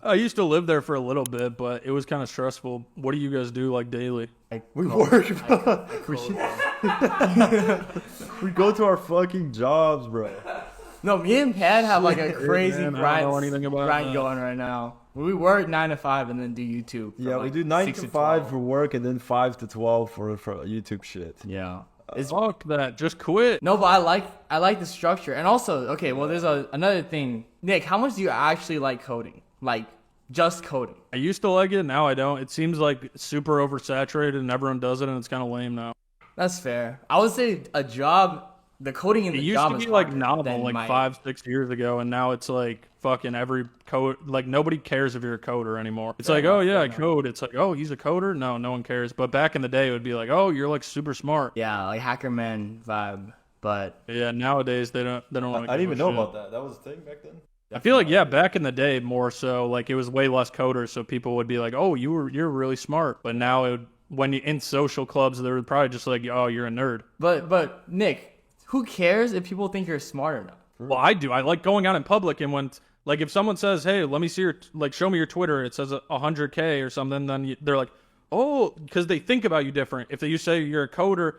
I used to live there for a little bit, but it was kind of stressful. What do you guys do like daily? We work, bro. We go to our fucking jobs, bro. No, me and Pat have like a crazy man, I don't know anything about grind that. going right now. We work 9 to 5 and then do YouTube. Yeah, like we do 9 6 to 5 12. for work and then 5 to 12 for YouTube shit. Yeah. Fuck that. Just quit. No, but I like the structure. And also, okay, well there's another thing. Nick, how much do you actually like coding? Like just coding? I used to like it. Now I don't. It seems like super oversaturated and everyone does it and it's kind of lame now. That's fair. I would say a job, the coding in It the used job to is be like harder novel than like my- 5-6 years ago, and now it's like fucking every code. Like nobody cares if you're a coder anymore. It's like, oh yeah, I code. It's like, oh, he's a coder. No one cares. But back in the day, it would be like, oh, you're like super smart. Yeah, like hacker man vibe. But Yeah, nowadays they don't. They don't. I didn't even know about that. That was a thing back then? I feel like back in the day more so like it was way less coders, so people would be like, oh, you're really smart. But now it would, when you in social clubs, they would probably just like, oh, you're a nerd. but Nick, who cares if people think you're smart enough? Well, I do. I like going out in public, and when like if someone says, "Hey, let me see your like show me your Twitter," it says 100K or something, then they're like, "Oh," because they think about you different. If you say you're a coder,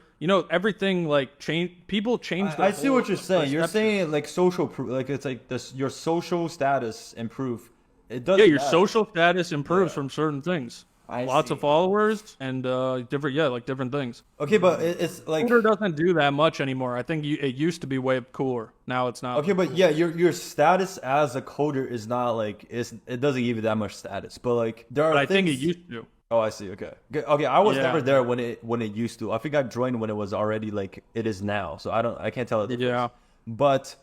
everything like change. People change. I see what you're saying. You're perception. saying like social proof, like it's like this your social status improve. It does. Yeah, your social status improves Yeah. from certain things. I Lots see. of followers and different things. Okay, but it's like Coder doesn't do that much anymore. I think it used to be way cooler. Now it's not. okay, but yeah, your status as a coder is not like it doesn't give you that much status. But like there are But I think it things- used to. Oh, I see. Okay. Okay, I was Yeah. never there when it used to. I think I joined when it was already like it is now. So I can't tell the difference. Yeah. But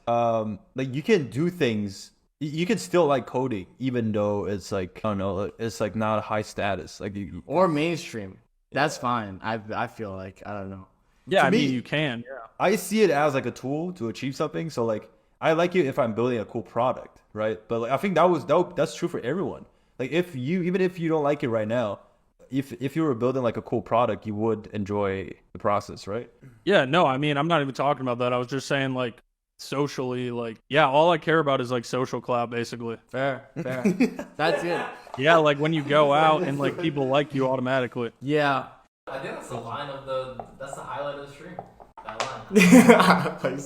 like you can do things. You can still like coding even though it's like I don't know. It's like not high status. Like you. Or mainstream. That's fine. I feel like I don't know. Yeah, To I me- mean you can. Yeah. I see it as like a tool to achieve something. So like I like it if I'm building a cool product, right? But like I think that's true for everyone. Like even if you don't like it right now, if you were building like a cool product, you would enjoy the process, right? Yeah, no, I mean, I'm not even talking about that. I was just saying, like, socially, like, yeah, all I care about is, like, social clout, basically. Fair. That's it. Yeah, like, when you go out and, like, people like you automatically. Yeah. I think that's the line of that's the highlight of the stream. That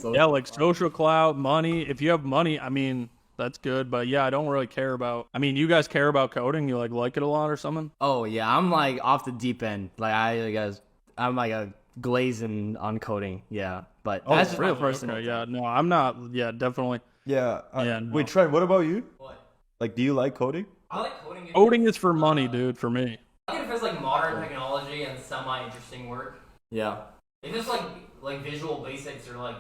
line. Yeah, like, social clout, money. If you have money, I mean, that's good. But, yeah, I don't really care about... I mean, you guys care about coding? You, like it a lot or something? Oh yeah, I'm like off the deep end. Like I'm like a glazing on coding. Yeah, but that's just my really? personal. Okay, yeah, no, I'm not... Yeah, definitely. Yeah. Yeah, no. Wait, Trent, what about you? What? Like, do you like coding? I like coding. Coding is for money, dude, for me. I think if it's like modern technology and semi-interesting work, Yeah. if it's like visual basics or like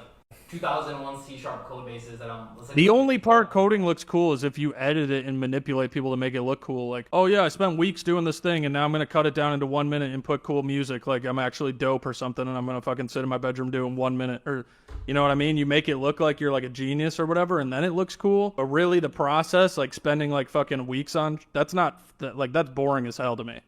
2001 C# code bases that I'm. Let's say The only part coding looks cool is if you edit it and manipulate people to make it look cool. Like, oh yeah, I spent weeks doing this thing and now I'm going to cut it down into 1 minute and put cool music. Like I'm actually dope or something and I'm going to fucking sit in my bedroom doing 1 minute or, you know what I mean? You make it look like you're like a genius or whatever and then it looks cool. But really the process, like spending like fucking weeks on, that's boring as hell to me.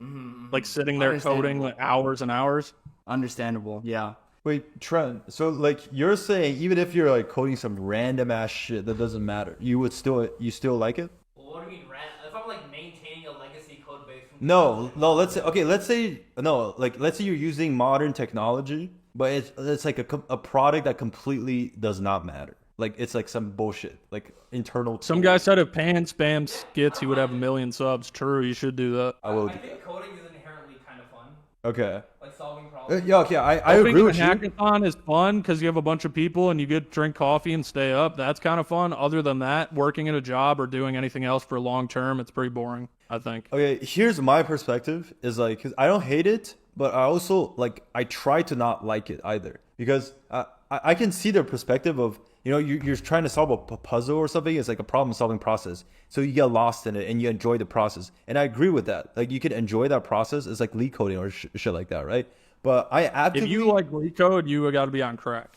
Like sitting there coding like hours and hours. Understandable. Yeah. Wait, Trent, so like you're saying even if you're like coding some random ass shit that doesn't matter, you still like it? Well, what do you mean, if I'm like maintaining a legacy code base from No, let's say you're using modern technology, but it's like a product that completely does not matter. Like it's like some bullshit, like internal. Some guy said if Pan spam skits, he would have 1 million subs. True, you should do that. I will. I think coding is inherently kind of fun, Okay. like solving problems. Yeah. Okay. I I agree think with a you. hackathon is fun because you have a bunch of people and you get to drink coffee and stay up. That's kind of fun. Other than that, working at a job or doing anything else for long term, it's pretty boring, I think. Okay. Here's my perspective: is like, cause I don't hate it, but I also like I try to not like it either because I can see their perspective of. You're trying to solve a puzzle or something. It's like a problem-solving process. So you get lost in it and you enjoy the process. And I agree with that. Like you can enjoy that process. It's like lead coding or shit like that, right? But I actively... If you like leak code, you got to be on crack.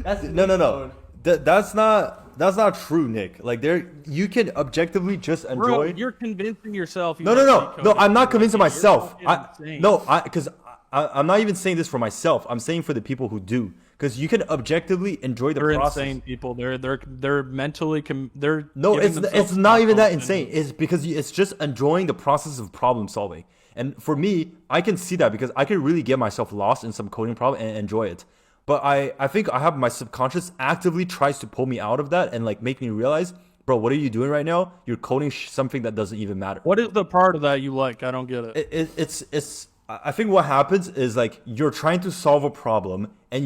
That's No. That's not true, Nick. Like you can objectively just Bro, enjoy... you're convincing yourself. You No. like leak No, code. I'm not convincing myself. You're fucking insane. Because I'm not even saying this for myself. I'm saying for the people who do. because you can objectively enjoy the They're process. insane people. They're mentally they're No, giving it's themselves not even that problems and- insane. It's because it's just enjoying the process of problem solving. And for me, I can see that because I can really get myself lost in some coding problem and enjoy it. But I think I have my subconscious actively tries to pull me out of that and like make me realize, bro, what are you doing right now? You're coding something that doesn't even matter. What is the part of that you like? I don't get it. It's I think what happens is like you're trying to solve a problem and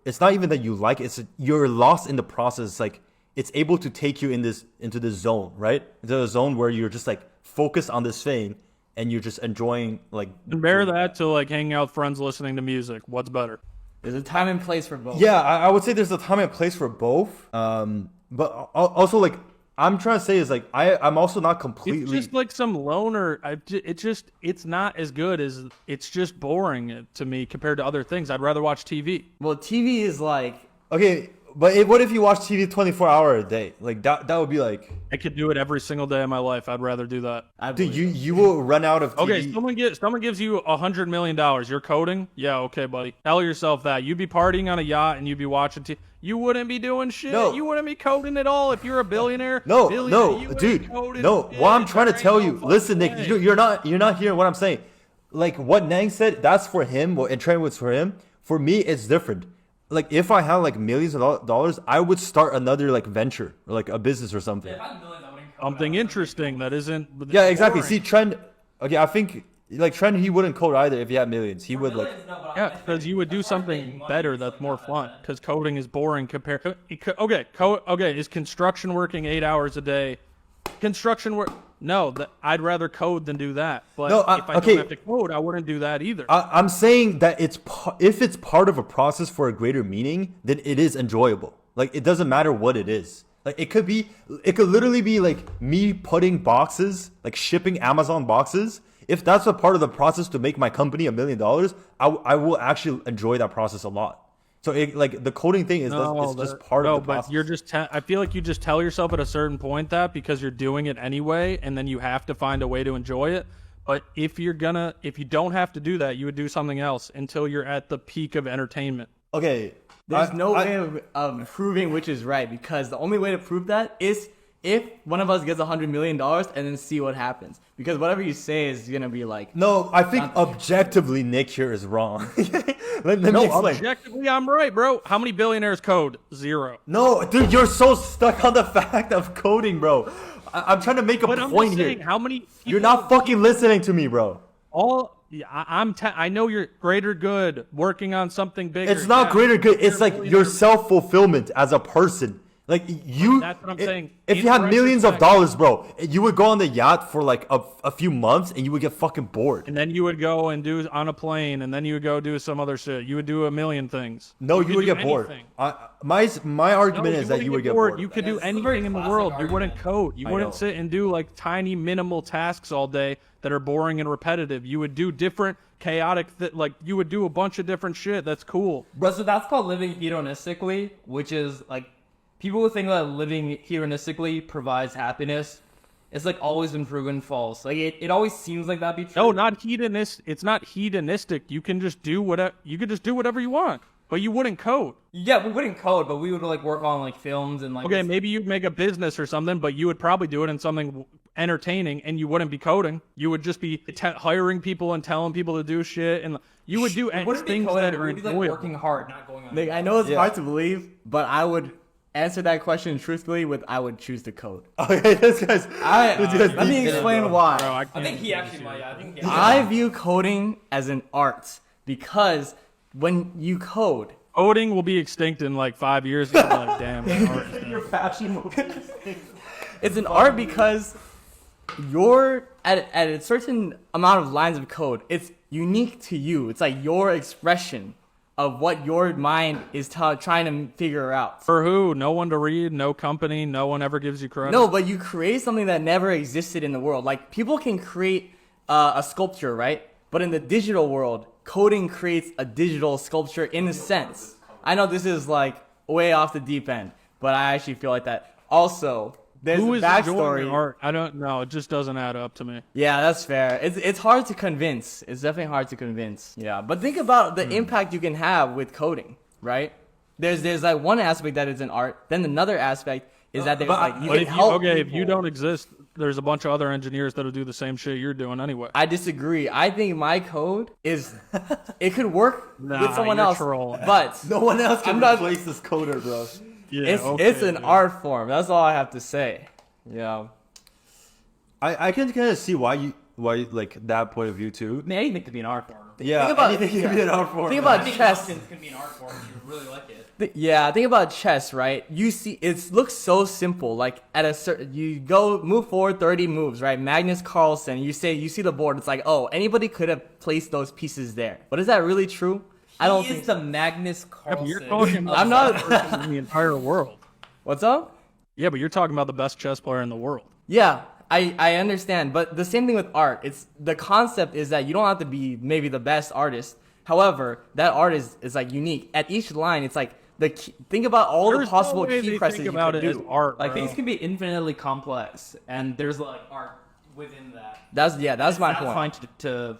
it's not even that you like it, it's you're lost in the process. Like it's able to take you into this zone, right? Into a zone where you're just like focused on this thing and you're just enjoying like Compare that to like hanging out with friends listening to music. What's better? There's a time and place for both. Yeah, I would say there's a time and place for both. But also like I'm trying to say is like I'm also not completely. It's just like some loner. It's not as good as it's just boring to me compared to other things. I'd rather watch TV. Well, TV is like Okay, but what if you watch TV 24 hours a day? Like that would be like. I could do it every single day of my life. I'd rather do that. I Dude, believe you will run out of TV. Okay, someone gives you $100 million. You're coding? Yeah, okay, buddy. Tell yourself that. You'd be partying on a yacht and you'd be watching TV. You wouldn't be doing shit. No. You wouldn't be coding at all if you're a billionaire. No, Billionaire, you no, ain't dude, coding no. shit. What I'm trying to There tell ain't you, no listen, fucking Nick, way. you're not hearing what I'm saying. Like what Nang said, that's for him, and Tren was for him. For me, it's different. Like if I had like millions of dollars, I would start another like venture or like a business or something. If I had millions, I wouldn't code. Something interesting that isn't. Yeah, exactly. boring. See, Tren. Okay, I think like Tren, he wouldn't code either if he had millions. He would like. Millions, no, but Yeah, I- because you would do if I started making something money, better it's that's like more not fun. that. Because coding is boring compared. Okay, is construction working 8 hours a day? Construction work? No, I'd rather code than do that. But No, if I okay. don't have to code, I wouldn't do that either. I'm saying that if it's part of a process for a greater meaning, then it is enjoyable. Like it doesn't matter what it is. Like it could literally be like me putting boxes, like shipping Amazon boxes. If that's a part of the process to make my company $1 million, I will actually enjoy that process a lot. So like the coding thing is it's just part of the process. But you're just. I feel like you just tell yourself at a certain point that because you're doing it anyway, and then you have to find a way to enjoy it. But if you don't have to do that, you would do something else until you're at the peak of entertainment. Okay. there's no way of proving which is right, because the only way to prove that is if one of us gets $100 million and then see what happens. Because whatever you say is gonna be like, No, I think objectively Nick here is wrong. let me No, explain. objectively, I'm right, bro. How many billionaires code? 0. No, dude, you're so stuck on the fact of coding, bro. I'm trying to make a But I'm point just saying, here. how many? You're not fucking listening to me, bro. I know you're greater good, working on something bigger. It's not Yeah, greater good. It's you're a like your billionaire. self-fulfillment as a person. Like you, That's what I'm if- saying. If In you had millions of retrospect- dollars, bro, you would go on the yacht for like a few months and you would get fucking bored. And then you would go and do on a plane, and then you would go do some other shit. You would do a million things. No, you could would do get bored. anything. My No, argument is that wouldn't you would get bored. You could do That's a very anything in the classic world. You wouldn't argument. code. You I wouldn't know. sit and do like tiny minimal tasks all day that are boring and repetitive. You would do different chaotic like you would do a bunch of different shit. That's cool. Bro, so that's called living hedonistically, which is like people who think that living hedonistically provides happiness. It's like always been proven false. Like it always seems like that be true. No, not hedonist. It's not hedonistic. You can just do whatever. You could just do whatever you want, but you wouldn't code. Yeah, we wouldn't code, but we would like work on like films and like. Okay, maybe you'd make a business or something, but you would probably do it in something entertaining, and you wouldn't be coding. You would just be hiring people and telling people to do shit, and you would do It wouldn't be things coding, that it are would be like enjoyable. working hard, not going on. Nick, I know it's Yeah. hard to believe, but I would answer that question truthfully with I would choose to code. Okay, this guy's. this guy's Let me deep in it, explain bro. why. Bro, I can't think he do actually this might. shit. Yeah, I think. I view coding as an art, because when you code, Coding will be extinct in like 5 years. You'll be like, damn. Your passion. it's an art because you're at a certain amount of lines of code. It's unique to you. It's like your expression of what your mind is trying to figure out. For who? No one to read. No company. No one ever gives you credit. No, but you create something that never existed in the world. Like people can create a sculpture, right? But in the digital world, coding creates a digital sculpture in a sense. I know this is like way off the deep end, but I actually feel like that. Also, there's Who a is enjoying backstory. art? I don't know. It just doesn't add up to me. Yeah, that's fair. It's hard to convince. It's definitely hard to convince. Yeah, but think about the impact you can have with coding, right? There's like one aspect that is an art. Then another aspect is that there's like you But can help if you people. don't exist, there's a bunch of other engineers that'll do the same shit you're doing anyway. I disagree. I think my code is it could work Nah, with someone you're else, trolling. but No one else can I'm not- replace this coder, bro. Yeah, it's an dude. art form. That's all I have to say. Yeah. I can kind of see why like that point of view too. I mean, anything could be an art form. Yeah, Think about- anything can be an art form. Think about I think chess. mountains can be an art form if you really like it. Yeah, think about chess, right? You see, it looks so simple. Like at a certain, you go move forward 30 moves, right? Magnus Carlsen. You see the board. It's like, oh, anybody could have placed those pieces there. But is that really true? I don't He think. is the Magnus Yeah, Carlsen. but you're talking I'm not- in the entire world. What's up? Yeah, but you're talking about the best chess player in the world. Yeah, I understand, but the same thing with art. It's the concept is that you don't have to be maybe the best artist. However, that art is like unique. At each line, it's like think about all the There's possible no way key they presses think you about could it as do. art. Like bro. things can be infinitely complex, and there's like art within that. That's my That's point. fine to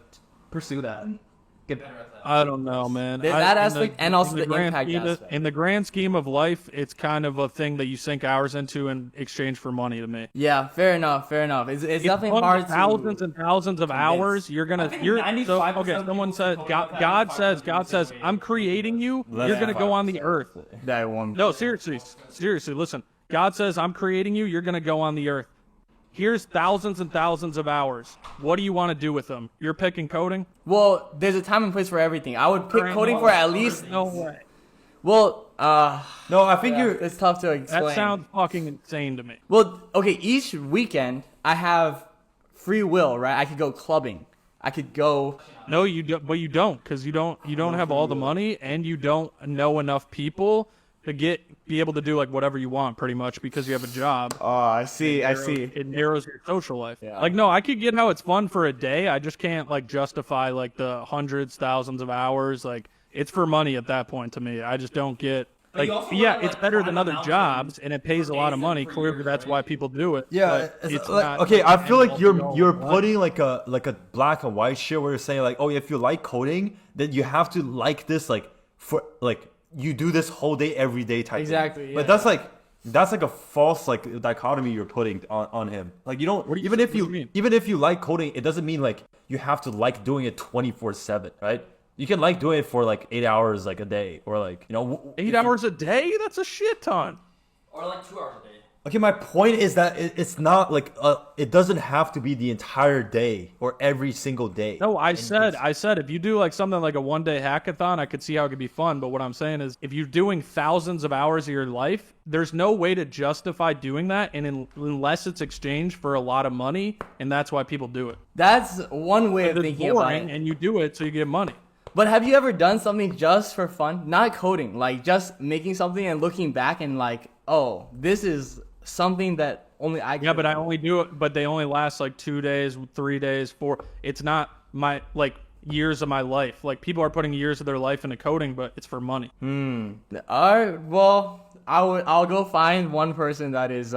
pursue that. Get better at that. I don't know, man. That in aspect and also the grand impact scheme aspect. In the grand scheme of life, it's kind of a thing that you sink hours into in exchange for money to me. Yeah, fair enough. It's If definitely you hard put thousands to. and thousands of hours, you're gonna. think You're so 95% okay. of Someone people said who God. code God have says. 5% God says, "I'm creating you. You're gonna go on the earth." That one. No, seriously. Listen. God says, "I'm creating you. You're gonna go on the earth." Here's thousands and thousands of hours. What do you want to do with them? You're picking coding? Well, there's a time and place for everything. I would pick coding for at least. No way. Well, No, I think you're. it's tough to explain. That sounds fucking insane to me. Well, okay. Each weekend I have free will, right? I could go clubbing. I could go. No, you don't. But you don't, because you don't have all the money, and you don't know enough people to be able to do like whatever you want, pretty much, because you have a job. Oh, I see. It narrows your social life. Yeah. Like, no, I could get how it's fun for a day. I just can't like justify like the hundreds, thousands of hours. Like, it's for money at that point to me. I just don't get. But Like, you also yeah, wanna, it's like, better climb than a other mountain jobs, and it pays a lot of days money. for Clearly, years, that's right? why people do it. Yeah, but it's not like, okay. I feel like all you're be all you're in one. putting like a black and white shit where you're saying like, oh, if you like coding, then you have to like this like for like you do this whole day every day type. Exactly, Thing. yeah. But that's like a false like dichotomy you're putting on him. Like you don't do you- even if what do you you mean? even if you like coding, it doesn't mean like you have to like doing it 24/7, right? You can like doing it for like 8 hours like a day or like 8 hours a day? That's a shit ton. Or like 2 hours a day. Okay, my point is that it's not like it doesn't have to be the entire day or every single day. No, I And said if you do like something like a 1-day hackathon, I could see how it could be fun. But what I'm saying is, if you're doing thousands of hours of your life, there's no way to justify doing that, and unless it's exchanged for a lot of money, and that's why people do it. That's one way of It's thinking about boring, it. and you do it so you get money. But have you ever done something just for fun? Not coding, like just making something and looking back and like, oh, this is something that only I can. Yeah, but I only do it, but they only last like 2 days, 3 days, 4. It's not my like years of my life. Like people are putting years of their life into coding, but it's for money. All right, well, I'll go find one person that is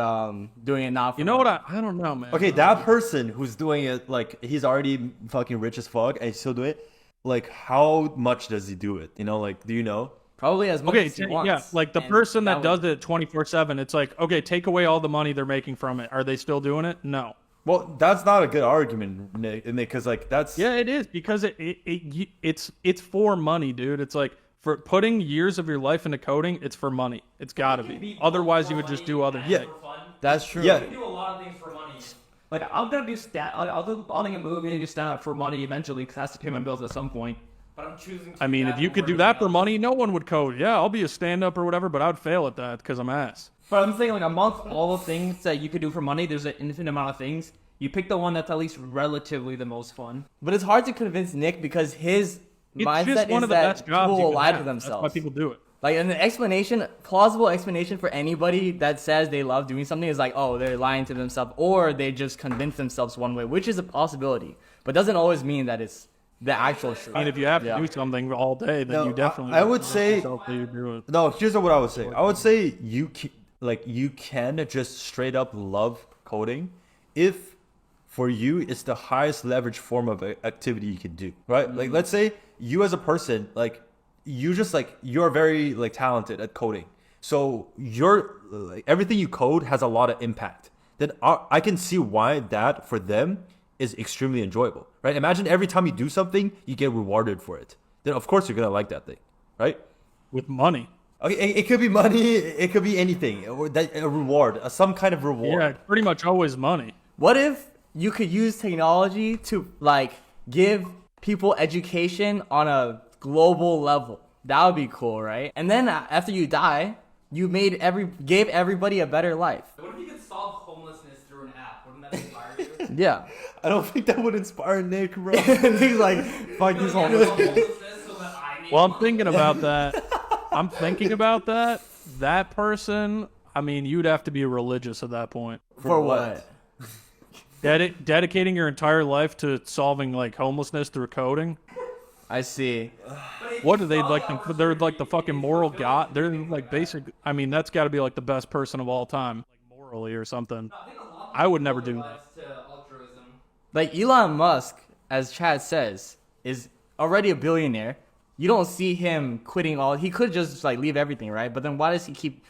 doing it not for You know money. what? I don't know, man. Okay, that person who's doing it, like, he's already fucking rich as fuck and he's still doing it. Like, how much does he do it? Like, do you know? Probably as much Okay, as he wants. yeah, like the And person that would- does it 24/7, it's like, okay, take away all the money they're making from it. Are they still doing it? No. Well, that's not a good argument, Nick, because, like, that's... Yeah, it is because it's for money, dude. It's like for putting years of your life into coding, it's for money. It's got to be. Otherwise, you would just do other Yeah. shit. That's true. Yeah. You can do a lot of things for money. Like I'm gonna do I'll make a movie and do stand up for money eventually because it has to pay my bills at some point. But I'm choosing. To I mean, if you could do that for money, no one would code. Yeah, I'll be a stand-up or whatever, but I'd fail at that because I'm ass. But I'm saying like amongst all the things that you could do for money, there's an infinite amount of things. You pick the one that's at least relatively the most fun. But it's hard to convince Nick because his It's mindset just one is of the that best jobs people you will can lie have. to That's why themselves. people do it. Like an explanation, plausible explanation for anybody that says they love doing something is like, oh, they're lying to themselves, or they just convince themselves one way, which is a possibility, but doesn't always mean that it's the actual truth. I mean, if you have to Yeah. do something all day, then No, you definitely. I would say- yourself that you do it. No, here's what I would say. I would say you can just straight up love coding if for you it's the highest leverage form of activity you can do, right? Like let's say you as a person, like you just like you're very like talented at coding, so your like everything you code has a lot of impact. Then I can see why that for them is extremely enjoyable, right? Imagine every time you do something, you get rewarded for it. Then of course you're gonna like that thing, right? With money. Okay, it could be money, it could be anything, or that a reward, some kind of reward. Yeah, pretty much always money. What if you could use technology to like give people education on a global level? That would be cool, right? And then after you die, you gave everybody a better life. What if you could solve homelessness through an app? Wouldn't that inspire you? Yeah. I don't think that would inspire Nick, bro. And he's like, fuck these homeless. Well, I'm thinking about that. I'm thinking about that. That person, I mean, you'd have to be religious at that point. For what? Dedicating your entire life to solving like homelessness through coding. I see. What are they like? They're like the fucking moral god. They're like basic. I mean, that's got to be like the best person of all time, like morally or something. I would never do that. Like Elon Musk, as Chad says, is already a billionaire. You don't see him quitting all. He could just like leave everything, right? But then why does he keep?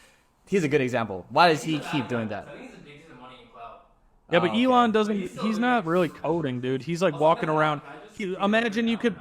He's a good example. Why does he keep doing that? I think he's addicted to money and clout. Yeah, but okay. Elon doesn't. He's not really coding, dude. He's like walking around. Imagine you could.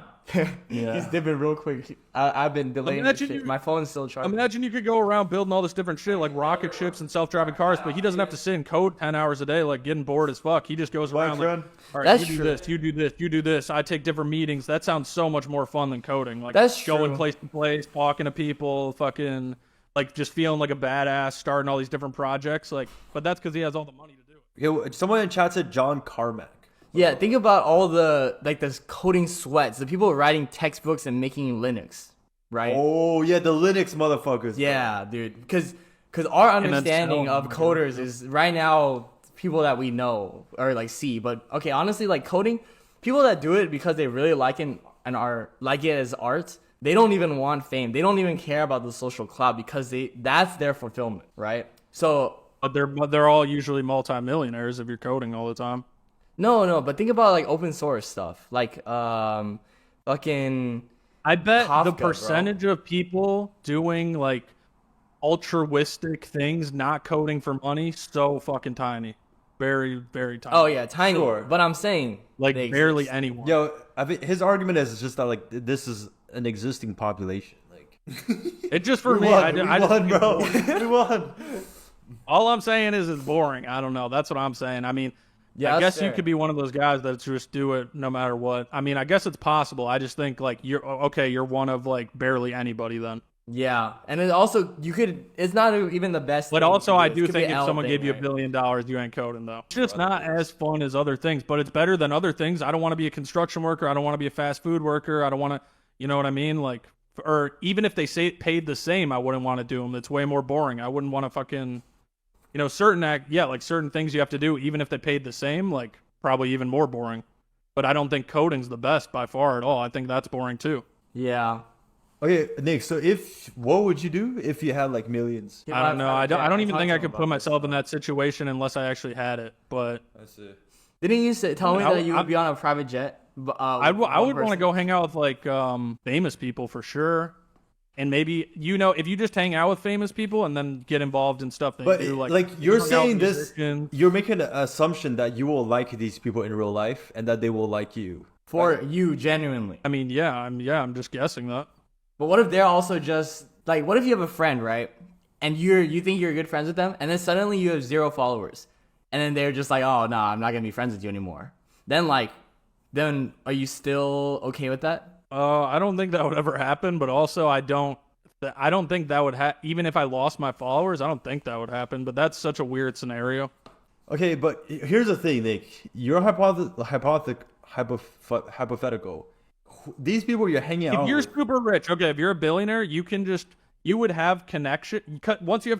He's dipping real quick. I've been delaying this Imagine shit. you- My phone's still charging. Imagine you could go around building all this different shit like rocket ships and self-driving cars, but he doesn't have to sit and code 10 hours a day, like getting bored as fuck. He just goes around like, friend. all right, That's you do true. this, you do this, you do this. I take different meetings. That sounds so much more fun than coding. Like That's going true. place to place, talking to people, fucking like just feeling like a badass, starting all these different projects. Like, but that's because he has all the money to do it. Okay, someone in chat said John Carmack. Yeah, think about all the like this coding sweats, the people writing textbooks and making Linux, right? Oh yeah, the Linux motherfuckers. Yeah, dude. Because our then understanding sell of them. coders is right now people that we know or like see. But okay, honestly, like coding, people that do it because they really like it and are like it as art, they don't even want fame. They don't even care about the social clout because that's their fulfillment, right? So But they're all usually multimillionaires if you're coding all the time. no, but think about like open source stuff, like fucking. I bet Kafka, the bro. percentage of people doing like altruistic things, not coding for money, so fucking tiny. Very, very tiny. Oh yeah, tiny. Sure. But I'm saying Like they barely exist. anyone. Yo, I think his argument is just that like this is an existing population. Like It just for we me, won, I just think it's bro. boring. We won. All I'm saying is it's boring. I don't know. That's what I'm saying. I mean, Yeah, I that's guess you fair. could be one of those guys that just do it no matter what. I mean, I guess it's possible. I just think like you're okay. You're one of like barely anybody then. Yeah, and it also you could. It's not even the best. But thing to also, I This do could be think an if L someone thing, gave you right? $1 billion, you ain't coding though. It's just not as fun as other things, but it's better than other things. I don't want to be a construction worker. I don't want to be a fast food worker. I don't want to, you know what I mean? Like, or even if they say paid the same, I wouldn't want to do them. It's way more boring. I wouldn't want to fucking, you know, like certain things you have to do, even if they paid the same, like probably even more boring. But I don't think coding's the best by far at all. I think that's boring too. Yeah. Okay, Nick. So what would you do if you had like millions? Yeah, I don't know. I don't even talked think to I him could about put this. myself in that situation unless I actually had it. But I see. Didn't you tell me I- that you would I- be on a private jet? I would want to go hang out with like famous people for sure, and maybe if you just hang out with famous people and then get involved in stuff they But do, like you're hang out with saying this, musicians. you're making an assumption that you will like these people in real life and that they will like you. for you genuinely. I mean, yeah, I'm just guessing that. But what if they're also just like, what if you have a friend, right? And you think you're good friends with them, and then suddenly you have 0 followers, and then they're just like, oh no, I'm not gonna be friends with you anymore. Then are you still okay with that? I don't think that would ever happen, but also I don't think that would even if I lost my followers, I don't think that would happen. But that's such a weird scenario. Okay, but here's the thing, Nick. You're hypothetical. These people you're hanging out If you're with. super rich, okay, if you're a billionaire, you would have connection. Once you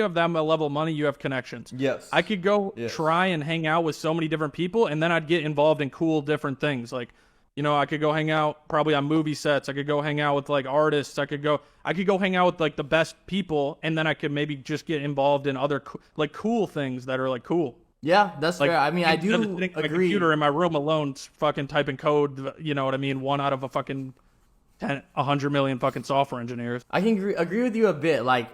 have that level of money, you have connections. Yes. I could go Yes. try and hang out with so many different people, and then I'd get involved in cool different things. Like, you know, I could go hang out probably on movie sets. I could go hang out with like artists. I could go hang out with like the best people, and then I could maybe just get involved in other like cool things that are like cool. Yeah, that's Like, fair. I mean, I instead of do sitting at my agree. computer in my room alone, fucking typing code. You know what I mean? One out of a fucking 100 million fucking software engineers. I can agree with you a bit. Like,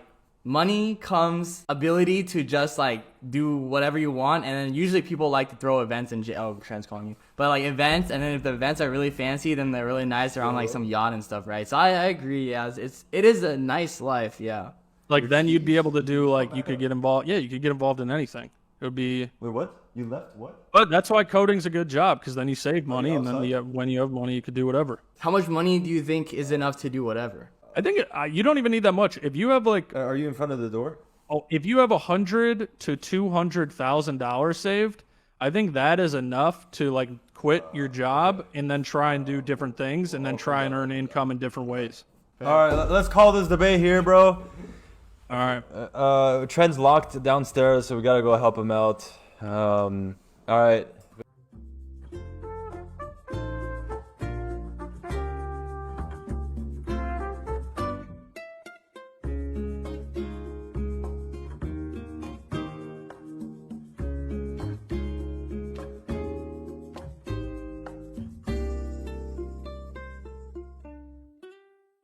money comes ability to just like do whatever you want, and then usually people like to throw events and Tren's calling you, but like events, and then if the events are really fancy, then they're really nice. They're on like some yacht and stuff, right? So I agree. Yeah, it is a nice life. Yeah. Like then you'd be able to do like you could get involved. Yeah, you could get involved in anything. It would be. Wait, what? You left? What? But that's why coding's a good job, because then you save money, and then when you have money, you could do whatever. How much money do you think is enough to do whatever? I think you don't even need that much. If you have like, Are you in front of the door? if you have $100,000 to $200,000 saved, I think that is enough to like quit your job and then try and do different things, and then try and earn income in different ways. All right, let's call this debate here, bro. All right. Trent's locked downstairs, so we gotta go help him out. All right,